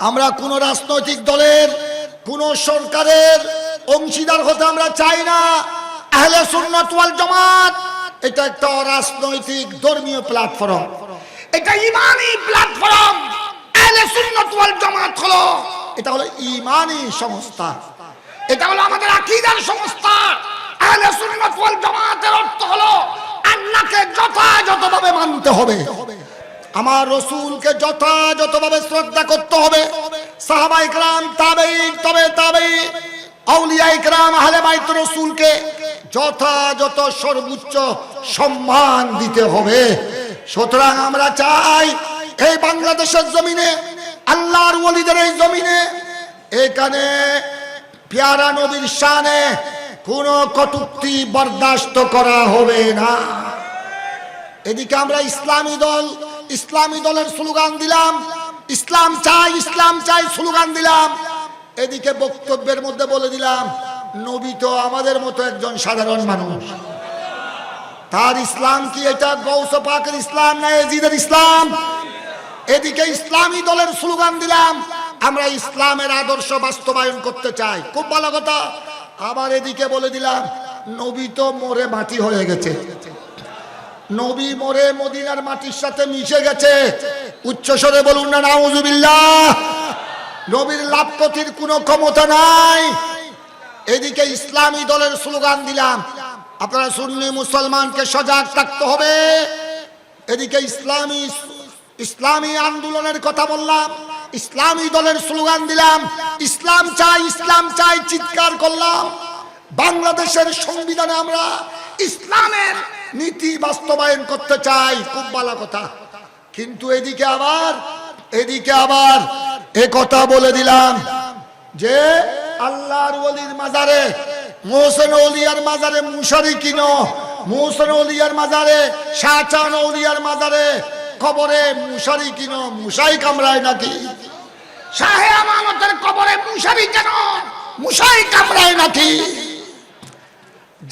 আমরা কোন রাজনৈতিক দলের কোন সরকারের অংশীদার হতে আমরা চাই না। আহলে সুন্নাত ওয়াল জামাত এটা একটা রাজনৈতিক ধর্মীয় প্ল্যাটফর্ম, এটা ঈমানি প্ল্যাটফর্ম। আহলে সুন্নাত ওয়াল জামাত হলো এটা হলো ঈমানি সংস্থা, এটা হলো আমাদের আকীদার সংস্থা। আহলে সুন্নাত ওয়াল জামাতের অর্থ হলো আল্লাহকে যথাযথভাবে মানতে হবে, আমার রাসূলকে যথাযথভাবে শ্রদ্ধা করতে হবে, সাহাবায়ে কেরাম, তাবেঈন, তবে তাবেঈন, আউলিয়ায়ে কেরাম, আহলে বাইত রাসূলকে যথাযথ সর্বোচ্চ সম্মান দিতে হবে। সুতরাং আমরা চাই এই বাংলাদেশের জমিনে, আল্লাহর ওলিদের এই জমিনে, এখানে পেয়ারা নবীর শানে কোনো কটূক্তি বরদাস্ত করা হবে না। এদিকে আমরা ইসলামী দলের স্লোগান দিলাম, ইসলাম চাই, ইসলাম চাই স্লোগান দিলাম। এদিকে বক্তব্যের মধ্যে বলে দিলাম নবী তো আমাদের মতো একজন সাধারণ মানুষ, তার ইসলাম কি এটা গৌস পাকের ইসলাম না ইয়াজিদের ইসলাম? এদিকে ইসলামী দলের স্লোগান দিলাম, আমরা ইসলামের আদর্শ বাস্তবায়ন করতে চাই, খুব ভালো কথা। আবার এদিকে বলে দিলাম নবী তো মরে মাটি হয়ে গেছে, নবী মরে মদিনার মাটির সাথে মিশে গেছে। উচ্চস্বরে বলুন না নাউজুবিল্লাহ। নবীর লাভ ক্ষতির কোনো ক্ষমতা নাই। এদিকে ইসলামী দলের স্লোগান দিলাম, আপনারা সুন্নি মুসলমানকে সজাগ থাকতে হবে। এদিকে ইসলামী আন্দোলনের কথা বললাম, ইসলামী দলের স্লোগান দিলাম, ইসলাম চাই, ইসলাম চাই চিৎকার করলাম। বাংলাদেশের সংবিধানে আমরা ইসলামের নীতি বাস্তবায়ন করতে চাই, খুব ভালো কথা। কিন্তু এদিকে আবার এ কথা বলে দিলাম যে আল্লাহর ওলির মাজারে, মোহসেন ওলিয়ার মাজারে মুশারি কিনো, মোহসেন ওলিয়ার মাজারে, শাহজাহান ওলিয়ার মাজারে কবরে মুশারি কিনো, মুশাই কামড়ায় নাকি? শাহে আমানতের কবরে মুশারি কেন? মুশাই কামড়ায় নাকি?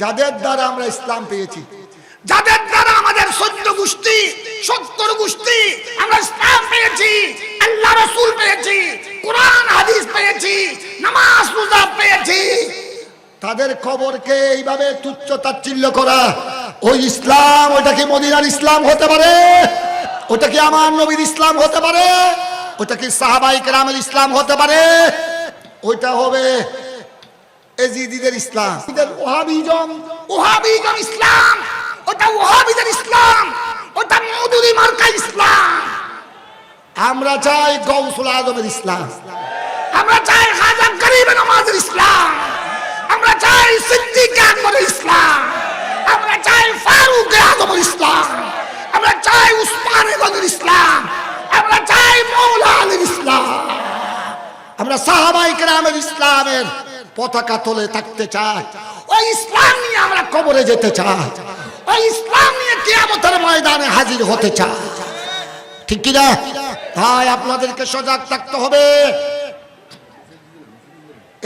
যাদের দ্বারা আমরা ইসলাম পেয়েছি, যাদের দ্বারা আমাদের 14 গোষ্ঠী 70 গোষ্ঠী আমরা ইসলাম পেয়েছি, আল্লাহ রাসূল পেয়েছি, কোরআন হাদিস পেয়েছি, নামাজ রোজা পেয়েছি, তাদের কবরকে এইভাবে তুচ্ছ তাচ্ছিল্য করা, ওই ইসলাম, ওটা কি মদিনার ইসলাম হতে পারে? ওটা কি আমার নবীর ইসলাম হতে পারে? ওটা কি সাহাবায়ে কেরামের ইসলাম হতে পারে? ওইটা হবে এজিদিদের ইসলাম, ওহাবিজম ইসলাম, ওটা ওহাবিদের ইসলাম, ওটা মওদুদি মার্কা ইসলাম। আমরা চাই গৌসুল আজমের ইসলাম, আমরা চাই খাজা গরিব নওয়াজের ইসলাম, আমরা চাই সিদ্দিক আকবরের ইসলাম, আমরা চাই ফারুক আজমের ইসলাম, আমরা চাই উসমান গনির ইসলাম, আমরা চাই মওলা আলীর ইসলাম, আমরা সাহাবায়ে কেরামের ইসলামের পতাকা তোলে থাকতে চাই। ওই ইসলাম নিয়ে আমরা কবরে যেতে চাই, ওই ইসলাম নিয়ে কিয়ামতের ময়দানে হাজির হতে চাই, ঠিক কি না? তাই আপনাদেরকে সজাগ থাকতে হবে।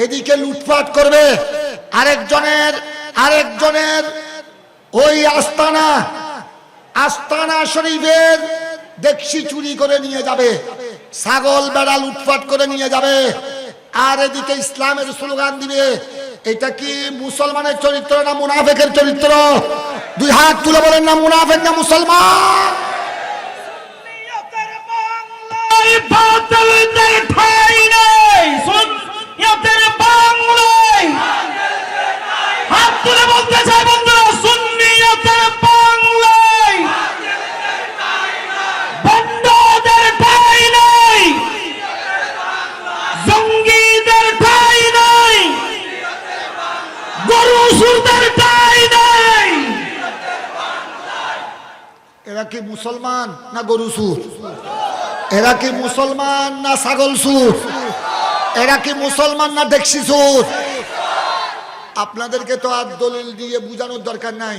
এদিকে লুটপাট করবে, আরেকজনের ওই আস্তানা শরীফের দেখছি চুরি করে নিয়ে যাবে, ছাগল বেড়া লুটপাট করে নিয়ে যাবে, আর এদিকে ইসলামের স্লোগান দিবে। এটা কি মুসলমানের চরিত্র না মুনাফিকের চরিত্র? দুই হাত তুলে বলেন না মুনাফিক না মুসলমান? হাত তুলে বলতে চাই বন্ধুরা, সুন্নিয়তের বাংলায় বন্ডদের ঠাঁই নাই, জঙ্গিদের ঠাঁই নাই, গরু সুরদের ঠাঁই নাই। এরা কি মুসলমান না গরু সুর? এরা কি মুসলমান না ছাগল সুর? এরা কি মুসলমান না দেখছি সুর? আপনাদেরকে তো আর দলিল দিয়ে বুঝানোর দরকার নাই,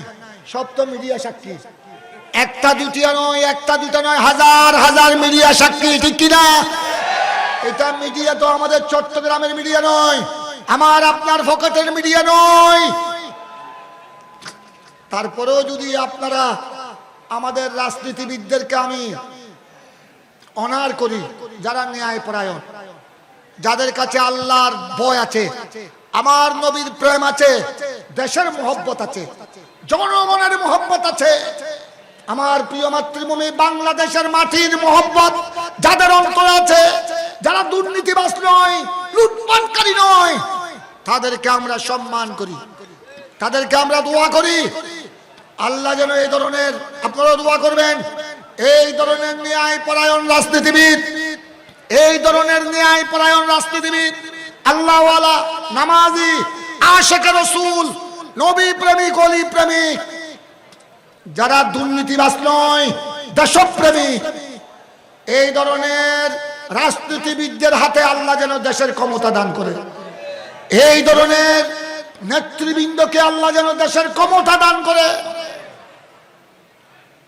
সব তো মিডিয়া সাক্ষী। একটা দুটা নয়, হাজার হাজার মিডিয়া সাক্ষী, ঠিক কিনা? এটা মিডিয়া তো আমাদের চট্টগ্রামের মিডিয়া নয়, আমার আপনার পকেটের মিডিয়া নয়। তারপরেও যদি আপনারা আমাদের রাজনীতিবিদদেরকে আমি অনার করি, যারা ন্যায় পরায়ণ, যাদের কাছে আল্লাহর ভয় আছে, আমার নবীর প্রেম আছে, দেশের মোহব্বত আছে, জনগণের মোহব্বত আছে, আমার প্রিয় মাতৃভূমি বাংলাদেশের মাটির মোহব্বত যাদের অন্তরে আছে, যারা দুর্নীতিবাজ নয়, লুটপাটকারী নয়, তাদেরকে আমরা সম্মান করি, তাদেরকে আমরা দোয়া করি। আল্লাহ যেন এই ধরনের, আপনারা দোয়া করবেন, এই ধরনের ন্যায় পরায়ণ রাজনীতিবিদ, এই ধরনের ন্যায় পরায়ণ রাজনীতিবিদ, আল্লাহওয়ালা, নামাজি, আশিকে রাসূল, নবী প্রেমিক, ওলি প্রেমিক, যারা দুর্নীতিবাজ নয়, দেশপ্রেমিক, এই ধরনের রাজনীতিবিদদের হাতে আল্লাহ যেন দেশের ক্ষমতা দান করে। এই ধরনের নেতৃবৃন্দকে আল্লাহ যেন দেশের ক্ষমতা দান করে।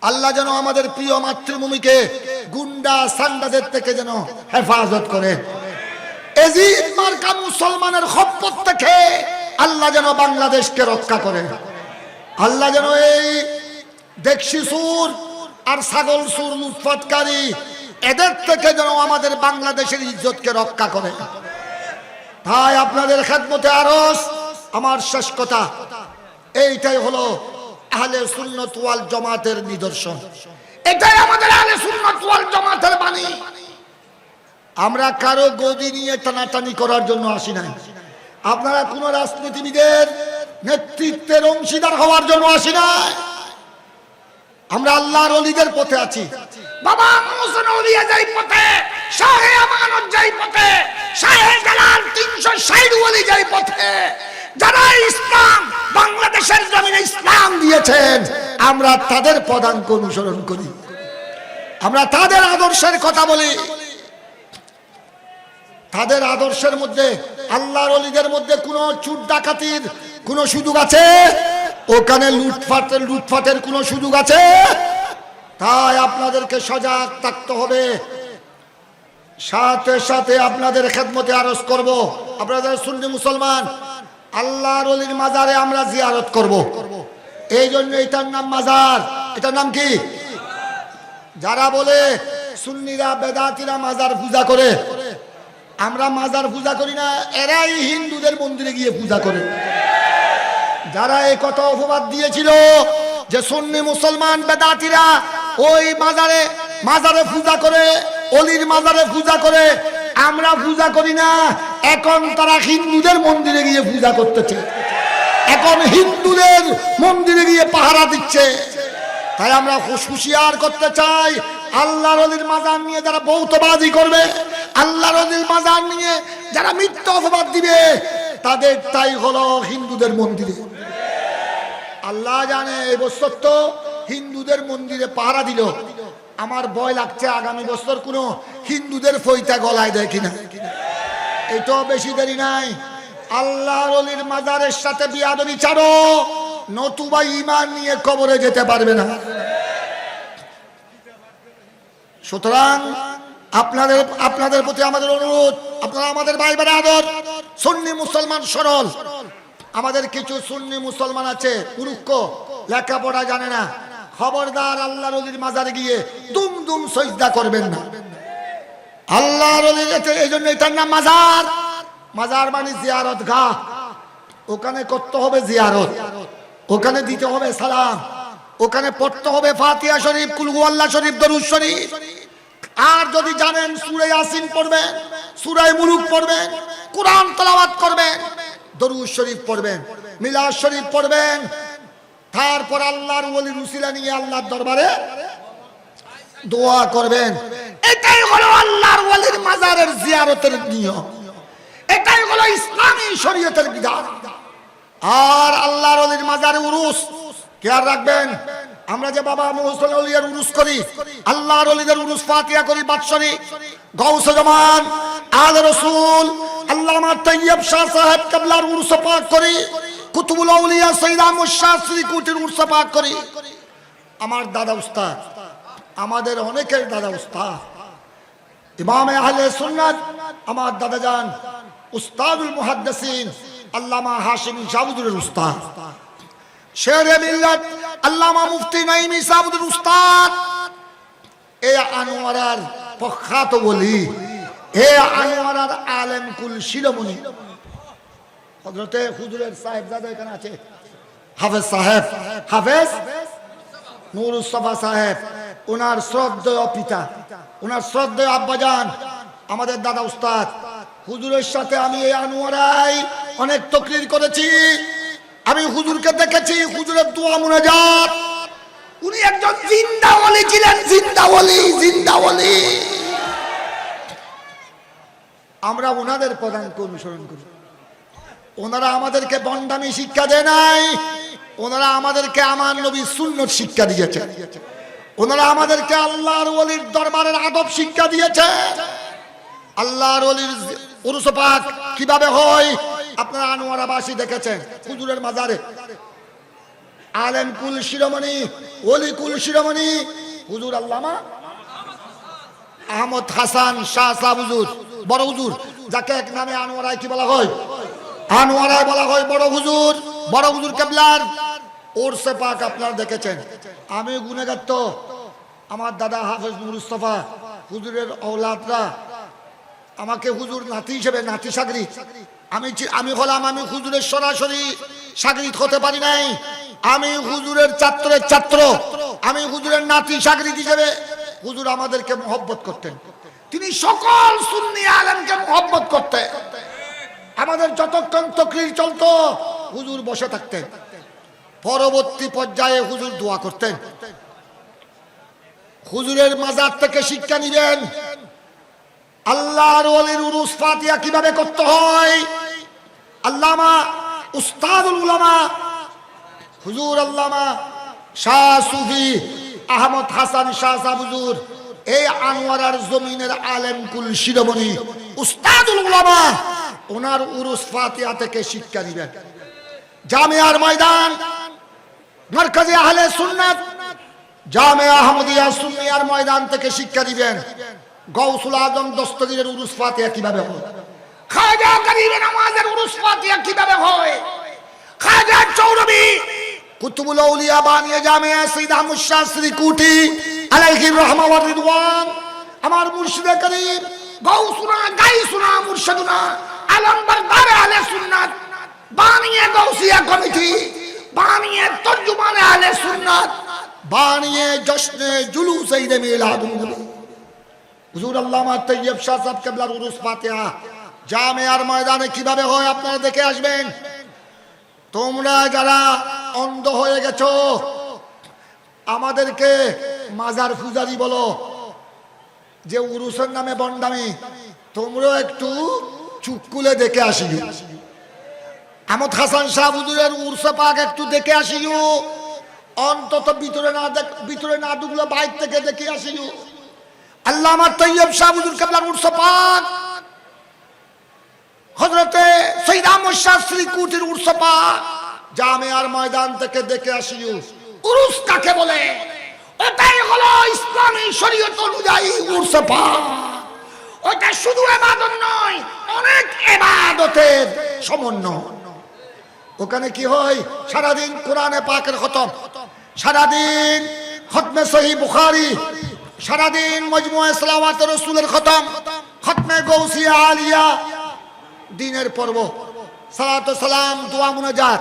আল্লাহ যেন আমাদের প্রিয় মাতৃভূমিকে গুন্ডা সান্ডাদের থেকে যেন হেফাজত করে। এজিদ মার্কা মুসলমানের খপ্পত থেকে আল্লাহ যেন বাংলাদেশকে রক্ষা করে। আল্লাহ যেন এই দেখশি সুর আর ছাগল সুর লুটপাটকারী এদের থেকে যেন আমাদের বাংলাদেশের ইজ্জতকে রক্ষা করে। তাই আপনাদের খেদমতে আরজ আমার শেষ কথা এইটাই হলো আহলে সুন্নাত ওয়াল জামাতের নিদর্শন, এটাই আমাদের আহলে সুন্নাত ওয়াল জামাতের বাণী। আমরা কারো গদি নিয়ে টানাটানি করার জন্য আসি নাই, আপনারা কোন রাজনীতিবিদের নেতৃত্বের অংশীদার হওয়ার জন্য আসি নাই। আমরা আল্লাহর ওলিদের পথে আছি। বাবা মুহসিন ওলিয়া যাই পথে, শাহে আমানত যাই পথে, শাহে জালাল 360 ওলি যাই পথে, যারা ইসলাম বাংলাদেশের জমিনে ইসলাম দিয়েছেন, আমরা তাদের পদাঙ্ক অনুসরণ করি, আমরা তাদের আদর্শের কথা বলি। তাদের আদর্শের মধ্যে, আল্লাহর ওলিদের মধ্যে কোনো চুর ডাকাতির কোনো সুযোগ আছে? ওখানে লুটপাটের কোনো সুযোগ আছে? তাই আপনাদেরকে সজাগ থাকতে হবে। সাথে সাথে আপনাদের খেদমতে আরজ করব, আপনাদের সুন্নি মুসলমান আল্লাহর ওলির মাজারে আমরা জিয়ারত করব। এই জন্য এটার নাম মাজার। এটার নাম কি? যারা বলে সুন্নিরা বেদাতিরা মাজার পূজা করে, আমরা মাজার পূজা করি না, এরাই হিন্দুদের মন্দিরে গিয়ে পূজা করে। যারা এই কথা অপবাদ দিয়েছিল যে সুন্নি মুসলমান বেদাতিরা ওই মাজারে পূজা করে, অলির মাজারে পূজা করে, আমরা পূজা করি না, এখন তারা হিন্দুদের মন্দিরে গিয়ে পূজা করতেছে, এখন হিন্দুদের মন্দিরে গিয়ে পাহারা দিচ্ছে। তাই আমরা হুঁশিয়ার করতে চাই, আল্লাহর ওলির মাজার নিয়ে যারা ভৌতবাজি করবে, আল্লাহর ওলির মাজার নিয়ে যারা মিথ্যা অপবাদ দিবে, তাদের তাই হলো হিন্দুদের মন্দিরে। আল্লাহ জানে এই বছর তো হিন্দুদের মন্দিরে পাহারা দিল, আমার ভয় লাগছে আগামী বছর কোনো হিন্দুদের ফইতা গলায় দেয় কিনা। এটাও বেশি দেরি নাই, আল্লাহর ওলির মাজারের সাথে বিয়াদবি ছাড়ো, নতুবা ঈমান নিয়ে কবরে যেতে পারবে না। সুতরাং আপনাদের প্রতি আমাদের অনুরোধ, আপনারা আমাদের ভাই বেরাদর সুন্নি মুসলমান সরল। আমাদের কিছু সুন্নি মুসলমান আছে মূর্খ, লেখাপড়া জানে না, খবরদার আল্লাহর ওলির মাজারে গিয়ে দুম দুম সজদা করবেন না। আল্লাহর ওলির, এই জন্য এটার নাম মাজার। মাজার মানে জিয়ারত গাহ, ওখানে করতে হবে জিয়ারত, ওখানে দিতে হবে সালাম, ওখানে পড়তে হবে ফাতিহা শরীফ, কুল হুয়াল্লাহ শরীফ, দরুদ শরীফ। আর যদি জানেন সূরা ইয়াসিন পড়বেন, সূরা মুলুক পড়বেন, কোরআন তেলাওয়াত করবেন, দরুদ শরীফ পড়বেন, মিলাদ শরীফ পড়বেন, তারপর আল্লাহর ওলির উসিলা নিয়ে আল্লাহর দরবারে দোয়া করবেন। এটাই হলো আল্লাহর ওলির মাজারের জিয়ারতের নিয়ম, এটাই হলো ইসলামী শরীয়তের বিধান। আর আল্লাহর ওলির মাজারে উরুস খেয়াল রাখবেন, আমরা যে বাবা মুহসিন ওলিয়ার উরুস করি, আল্লাহর ওলিদের উরুস ফাতিহা করি, বাদশাহী গাউস জামান আলে রাসূল আল্লামা তাইয়্যিব শাহ সাহেব কিবলার উরুস পাক করি, কুতুবুল আউলিয়া সৈয়দ আহমদ শাহ শ্রীকুটির উরুস পাক করি। আমার দাদা উস্তাদ, আমাদের অনেকের দাদা উস্তাদ ইমামে আহলে সুন্নাত, আমার দাদা জান উস্তাদুল মুহাদ্দিসিন আল্লামা হাশিম শাহবুদুরের উস্তাদ, শেরে মিল্লাত আল্লামা মুফতি নাঈম শাহবুদুর উস্তাদ, এই আনোয়ারার প্রখ্যাত বলি, হে আনোয়ারার আলেম শিরোমণি হযরতে হুজুরের সাহেবজাদা এখানে আছে, হাফেজ সাহেব, হাফেজ নুরুসফা সাহেব, ওনার শ্রদ্ধেয় পিতা, ওনার শ্রদ্ধেয় আব্বাজান আমাদের দাদা উস্তাদ হুজুরের সাথে আমি এই আনোয়ারায় অনেক তাকরীর করেছি। আমি হুজুরকে দেখেছি, হুজুরের দোয়া মুনাজাত, উনি একজন জিন্দা ওলি ছিলেন, জিন্দা ওলি, জিন্দা ওলি। আমরা ওনাদের প্রধানকে অনুসরণ করি। ওনারা আমাদেরকে বন্ডামি শিক্ষা দেয় নাই, ওনারা আমাদেরকে আমার নবীর সুন্নত শিক্ষা দিয়েছে, ওনারা আমাদেরকে আল্লাহর ওলির দরবারের আদব শিক্ষা দিয়েছে। আল্লাহর ওলির উরুস পাক কিভাবে হয় আপনারা আনোয়ারাবাসী দেখেছেন। হুজুরের মাজারে আলেম কুল শিরোমণি, ওলি কুল শিরোমণি হুজুর আল্লামা আহমদ হাসান শাহ সাহেব হুজুর, বড় হুজুর, যাকে এক নামে আনোয়ারায় কি বলা হয়, আনোয়ারায় বলা হয় বড় হুজুর, বড় হুজুর কেবলার উরসে পাক আপনারা দেখেছেন। আমি গুনেগার তো, আমার দাদা হাফেজ নুরুস্তফা হুজুরের ঔলাদরা আমাকে হুজুর নাতি হিসেবে, নাতি সাগরিত আমি হলাম, আমি হুজুরের সরাসরি সাগরিত হতে পারি নাই, আমি হুজুরের ছাত্রের ছাত্র, আমি হুজুরের নাতি সাগরিত হিসেবে হুজুর আমাদেরকে মহব্বত করতেন। তিনি সকল সুন্নি আলেমকে মহব্বত করতেন। আমাদের যতক্ষণ তাকরীর চলতো হুজুর বসে থাকতেন। পরবর্তী পর্যায়ে হুজুর দোয়া করতেন। হুজুরের মাজার থেকে শিক্ষা নিবেন আল্লাহর ওলির উরুস ফাতিহা কিভাবে করতে হয়। আল্লামা উস্তাদুল উলামা হুজুর আল্লামা শাহ সুফি আহমদ হাসান শাহ সাহেব হুজুর এই আনোয়ারার জমিনের আলেম কুল শিরোমণি উস্তাদুল উলামা, ওনার উরুস ফাতিহা থেকে শিক্ষা নিবেন। জামিয়ার ময়দান মারকাজে আহলে সুন্নাত জামিয়া আহমদিয়া সুন্নিয়ার ময়দান থেকে শিক্ষা দিবেন গাউসুল আজম দস্তগীরের উরুস ফাতিহা কিভাবে হয়, খাজা গরিবের নামাজের উরুস ফাতিহা কিভাবে হয়, খাজা চৌরবি কুতুবুল আউলিয়া বানিয়ে জামিয়া সৈয়দ আহমদ শাহ শ্রীকুটি আলাইহির রহমা ওয়া রিদওয়ান, আমার মুর্শিদে করিম গাউসুনা গাইসুনা মুর্শিদুনা আলম বরদার আহলে সুন্নাত বানিয়ে গাউসিয়া কমিটি, বানিয়ে তরজুমানে আহলে সুন্নাত, বানিয়ে জশ্নে জুলুসে ঈদে মিলাদুন নবী হুজুর আল্লামা তৈয়ব শাহ সাহেব কেবলার উরুস ফাতিহা জামিয়ার ময়দানে কিভাবে হয় আপনারা দেখে আসবেন। তোমরা যারা অন্ধ হয়ে গেছো আমাদেরকে মাজার পূজারি বলো, যে উরুসের নামে বন্ডামি, তোমরাও একটু চুপ খুলে দেখে আসিও। আহমদ হাসান শাহ হুজুরের উরসে পাক একটু দেখে আসিও, অন্তত ভিতরে না ঢুকলো বাইর থেকে দেখে আসিও। আল্লামা তৈয়ব শাহ হুজুর কেবলার উরসে পাক, হযরতে সৈয়দ আহমদ শাহ শ্রীকুটির উরসে পাক জামিয়ার ময়দান থেকে দেখে আসিও। উরুস কাকে বলে? ওটাই হলো ইসলামী শরীয়ত অনুযায়ী উরসে পাক। ওটা শুধু ইবাদত নয়, অনেক ইবাদতের সমন্বয়। ওখানে কি হয়? সারাদিন কোরআনে পাকের খতম, সারাদিন খতমে সহিহ বুখারী, সারাদিন মজমুয়ে সালাওয়াতে রাসূলের খতম, খতমে গাউসিয়া আলিয়া, দিনের পর্ব সালাত ও সালাম দোয়া মুনাজাত,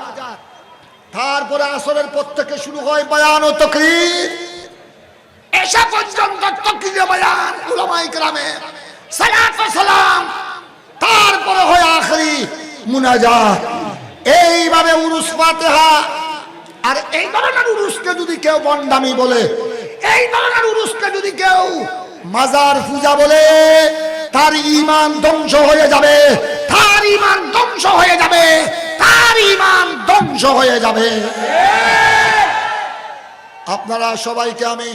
তারপরে আসরের পর থেকে শুরু হয় বয়ান ও তাকরীর, এশা পর্যন্ত তাকরীর বয়ান উলামায়ে কেরামের, সালাত ও সালাম, তারপরে হয় আখেরি মুনাজাত। এইভাবে উরুস ফাতিহা। আর এই ধরনের উরুসকে যদি কেউ বন্ডামি বলে, এই ধরনের উরুসকে যদি কেউ মাজার পূজা বলে, তার ঈমান ধ্বংস হয়ে যাবে, তার ঈমান ধ্বংস হয়ে যাবে, তার ঈমান ধ্বংস হয়ে যাবে। আপনারা সবাইকে আমি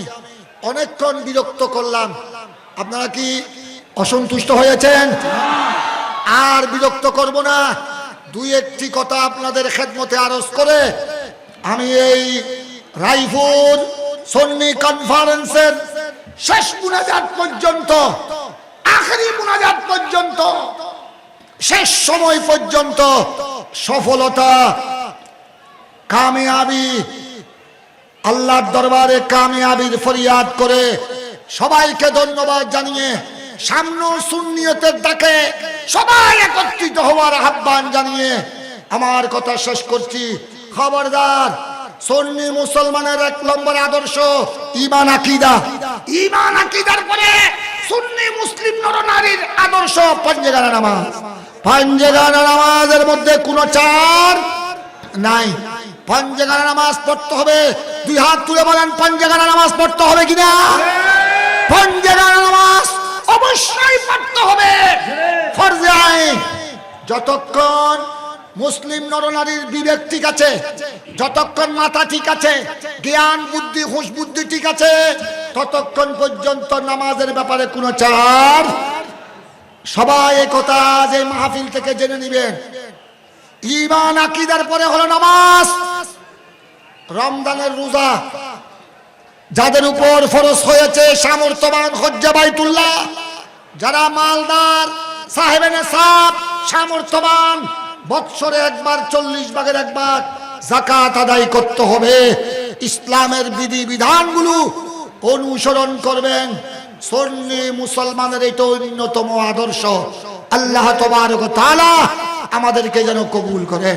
অনেকক্ষণ বিরক্ত করলাম, আপনারা কি অসন্তুষ্ট হয়েছেন? আর বিরক্ত করব না। দুই একটি কথা আপনাদের খেদমতে আরজ করে আমি এই রায়পুর সুন্নি কনফারেন্সের শেষ মুনাজাত পর্যন্ত, আখেরি মুনাজাত পর্যন্ত, শেষ সময় পর্যন্ত সফলতা, কামিয়াবি, আল্লাহর দরবারে কামিয়াবির ফরিয়াদ করে সবাইকে ধন্যবাদ জানিয়ে সামনে সুন্নিয়তের ডাকে সবাই একত্রিত হওয়ার আহ্বান জানিয়ে আমার কথা শেষ করছি। খবরদার, সুন্নি মুসলমানের 1 নম্বর আদর্শ ঈমান আকীদা। ঈমান আকীদার পরে সুন্নি মুসলিম নরনারীর আদর্শ পাঞ্জেগানা নামাজ। পাঞ্জেগানা নামাজের মধ্যে কোনো চার নাই। পাঞ্জেগানা নামাজ পড়তে হবে। 2 হাত তুলে বলেন, পাঞ্জেগানা নামাজ পড়তে হবে কিনা? পাঞ্জেগানা নামাজ অবশ্যই পড়তে হবে, ফরজে আইন। যতক্ষণ মুসলিম নরনারীর বিবেক ঠিক আছে, যতক্ষণ মাথা ঠিক আছে, জ্ঞান বুদ্ধি হুঁশ বুদ্ধি ঠিক আছে, ততক্ষণ পর্যন্ত নামাজের ব্যাপারে কোনো চাপ। সবাই এই কথা যে মাহফিল থেকে জেনে নিবেন। ঈমান আকীদার পরে হলো নামাজ। রমজানের রোজা যাদের উপর ফরজ হয়েছে, সামর্থ্যবান হজ্জে বাইতুল্লাহ, যারা মালদার সাহেবে নেশাব সামর্থ্যবান, বৎসরে একবার 40 ভাগের 1 ভাগ যাকাত আদায় করতে হবে। ইসলামের বিধি বিধানগুলো অনুসরণ করবেন। সুন্নি মুসলমানের এটা অন্যতম আদর্শ। আল্লাহ তাবারক ওয়া তাআলা আমাদেরকে যেন কবুল করে।